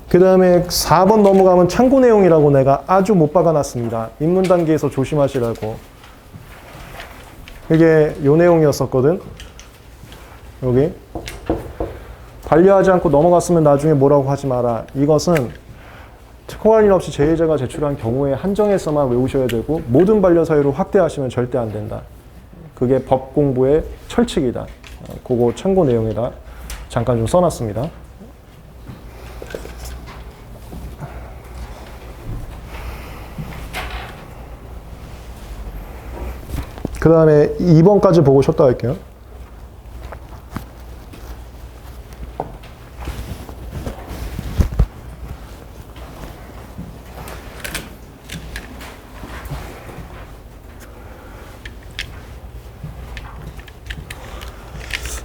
그 다음에 4번 넘어가면 참고 내용이라고 내가 아주 못 박아놨습니다. 입문 단계에서 조심하시라고. 이게 요 내용이었었거든. 여기. 반려하지 않고 넘어갔으면 나중에 뭐라고 하지 마라. 이것은 특허관리 없이 제외자가 제출한 경우에 한정해서만 외우셔야 되고 모든 반려 사유로 확대하시면 절대 안 된다. 그게 법 공부의 철칙이다. 그거 참고 내용에다 잠깐 좀 써놨습니다. 그 다음에 2번까지 보고 쉬었다 할게요.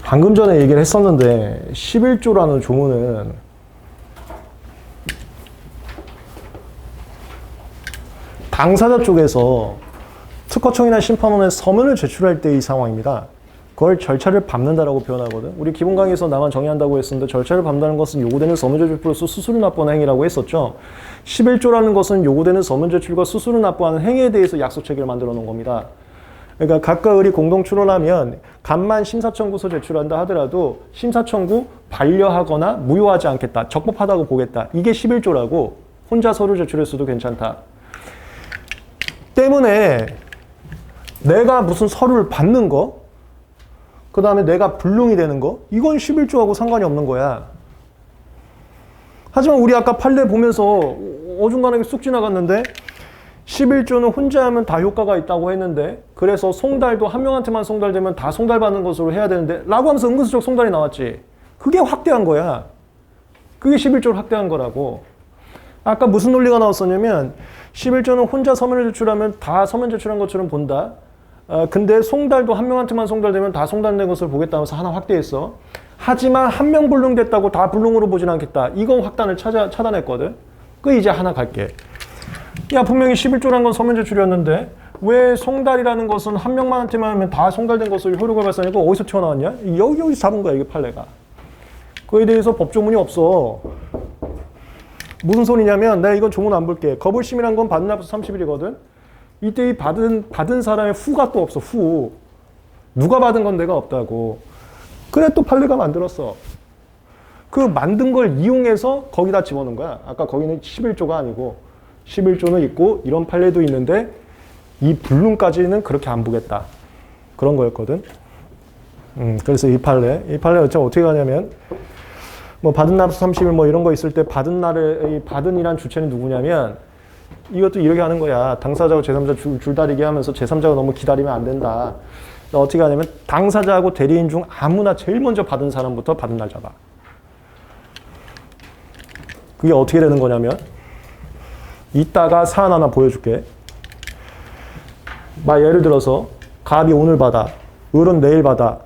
방금 전에 얘기를 했었는데 11조라는 조문은 당사자 쪽에서 특허청이나 심판원에 서면을 제출할 때의 상황입니다. 그걸 절차를 밟는다라고 표현하거든. 우리 기본 강의에서 나만 정의한다고 했었는데 절차를 밟는다는 것은 요구되는 서면 제출로서 수수료 납부하는 행위라고 했었죠. 11조라는 것은 요구되는 서면 제출과 수수료 납부하는 행위에 대해서 약속 체계를 만들어 놓은 겁니다. 그러니까 각각 을이 공동 출원하면 간만 심사청구서 제출한다 하더라도 심사청구 반려하거나 무효하지 않겠다. 적법하다고 보겠다. 이게 11조라고 혼자 서류 제출했어도 괜찮다. 때문에 내가 무슨 서류를 받는 거, 그 다음에 내가 불능이 되는 거, 이건 11조하고 상관이 없는 거야. 하지만 우리 아까 판례 보면서 어중간하게 쑥 지나갔는데 11조는 혼자 하면 다 효과가 있다고 했는데 그래서 송달도 한 명한테만 송달되면 다 송달받는 것으로 해야 되는데 라고 하면서 은근슬쩍 송달이 나왔지. 그게 확대한 거야. 그게 11조를 확대한 거라고. 아까 무슨 논리가 나왔었냐면 11조는 혼자 서면을 제출하면 다 서면 제출한 것처럼 본다. 근데 송달도 한 명한테만 송달되면 다 송달된 것을 보겠다면서 하나 확대했어. 하지만 한 명 불능됐다고 다 불능으로 보진 않겠다. 이건 확단을 차단했거든. 그 이제 하나 갈게. 야, 분명히 11조란 건 서면 제출이었는데 왜 송달이라는 것은 한 명만한테만 하면 다 송달된 것을 효력을 발산하고 어디서 튀어나왔냐? 여기서 잡은 거야, 이게 판례가. 그에 대해서 법조문이 없어. 무슨 소리냐면 내가 이건 조문 안 볼게. 거불심이란 건 받은 날부터 30일이거든. 이때 이 받은 사람의 후가 또 없어. 후. 누가 받은 건 내가 없다고. 그래 또 판례가 만들었어. 그 만든 걸 이용해서 거기다 집어넣은 거야. 아까 거기는 11조가 아니고 11조는 있고 이런 판례도 있는데 이 불능까지는 그렇게 안 보겠다. 그런 거였거든. 그래서 이 판례 어떻게 가냐면 뭐 받은 날부터 30일 뭐 이런 거 있을 때 받은 날에 이 받은이란 주체는 누구냐면 이것도 이렇게 하는 거야. 당사자하고 제3자 줄다리기 하면서 제3자가 너무 기다리면 안 된다. 어떻게 하냐면 당사자하고 대리인 중 아무나 제일 먼저 받은 사람부터 받은 날 잡아. 그게 어떻게 되는 거냐면 이따가 사안 하나 보여줄게. 막 예를 들어서 갑이 오늘 받아, 을은 내일 받아,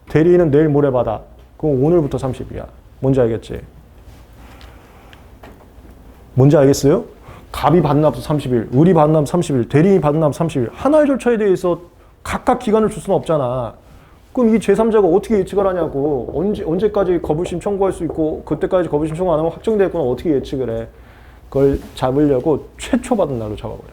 대리인은 내일 모레 받아. 그럼 오늘부터 30일이야. 뭔지 알겠지? 뭔지 알겠어요? 갑이 받은 날부터 30일, 을이 받은 날부터 30일, 대리인이 받은 날부터 30일. 하나의 절차에 대해서 각각 기간을 줄 수는 없잖아. 그럼 이 제3자가 어떻게 예측을 하냐고. 언제까지 거부심 청구할 수 있고 그때까지 거부심 청구 안 하면 확정되겠구나. 어떻게 예측을 해. 그걸 잡으려고 최초 받은 날로 잡아버려.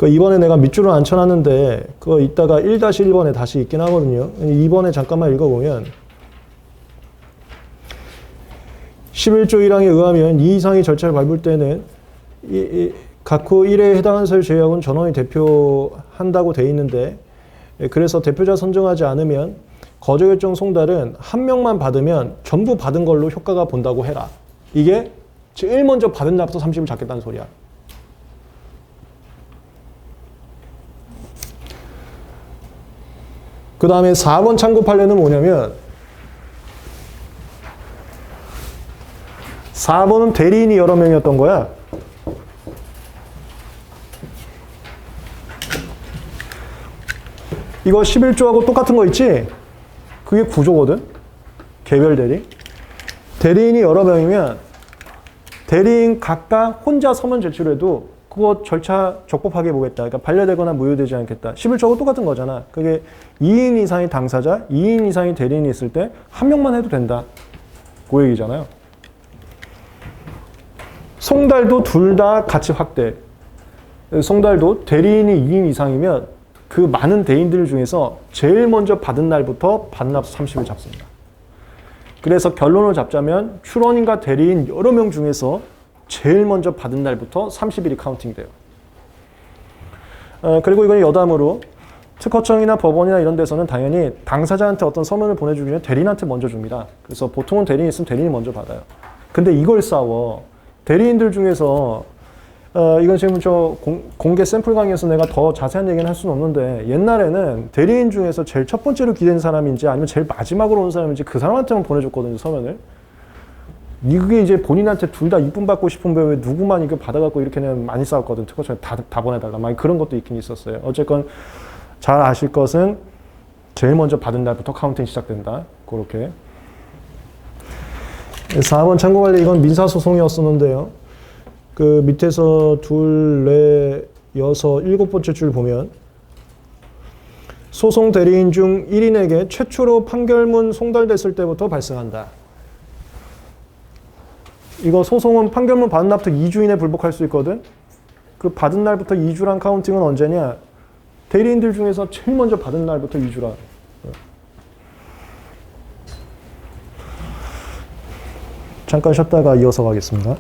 이번에 내가 밑줄을 안 쳐놨는데 그거 이따가 1-1번에 다시 있긴 하거든요. 2번에 잠깐만 읽어보면 11조 1항에 의하면 이 이상의 절차를 밟을 때는 각후 1회에 해당하는 사유 제외하고는 전원이 대표한다고 돼 있는데 그래서 대표자 선정하지 않으면 거저결정 송달은 한 명만 받으면 전부 받은 걸로 효과가 본다고 해라. 이게 제일 먼저 받은 날부터 30을 잡겠다는 소리야. 그 다음에 4번 참고 판례는 뭐냐면 4번은 대리인이 여러 명이었던 거야. 이거 11조하고 똑같은 거 있지? 그게 구조거든? 개별 대리. 대리인이 여러 명이면 대리인 각각 혼자 서면 제출해도 그거 절차 적법하게 보겠다. 그러니까 반려되거나 무효되지 않겠다. 11조하고 똑같은 거잖아. 그게 2인 이상이 당사자, 2인 이상이 대리인이 있을 때 한 명만 해도 된다. 그 얘기잖아요. 송달도 둘 다 같이 확대. 송달도 대리인이 2인 이상이면 그 많은 대리인들 중에서 제일 먼저 받은 날부터 받은 날부터 30일 잡습니다. 그래서 결론을 잡자면 출원인과 대리인 여러 명 중에서 제일 먼저 받은 날부터 30일이 카운팅 돼요. 그리고 이건 여담으로 특허청이나 법원이나 이런 데서는 당연히 당사자한테 어떤 서면을 보내주기 전에 대리인한테 먼저 줍니다. 그래서 보통은 대리인 있으면 대리인이 먼저 받아요. 근데 이걸 싸워. 대리인들 중에서 이건 지금 저 공개 샘플 강의에서 내가 더 자세한 얘기는 할 수는 없는데 옛날에는 대리인 중에서 제일 첫 번째로 기댄 사람인지 아니면 제일 마지막으로 온 사람인지 그 사람한테만 보내줬거든요, 서면을. 이게 이제 본인한테 둘 다 이쁨 받고 싶은데 왜 누구만 이거 받아갖고 이렇게는 많이 싸웠거든. 특허청에 다 보내달라. 막 그런 것도 있긴 있었어요. 어쨌건 잘 아실 것은 제일 먼저 받은 날부터 카운팅이 시작된다. 그렇게. 4번 참고관리 이건 민사소송이었었는데요. 그 밑에서 둘, 넷, 여섯, 일곱 번째 줄 보면 소송 대리인 중 1인에게 최초로 판결문 송달됐을 때부터 발생한다. 이거 소송은 판결문 받은 날부터 2주 이내 불복할 수 있거든. 그 받은 날부터 2주란 카운팅은 언제냐? 대리인들 중에서 제일 먼저 받은 날부터 2주라. 잠깐 쉬었다가 이어서 가겠습니다.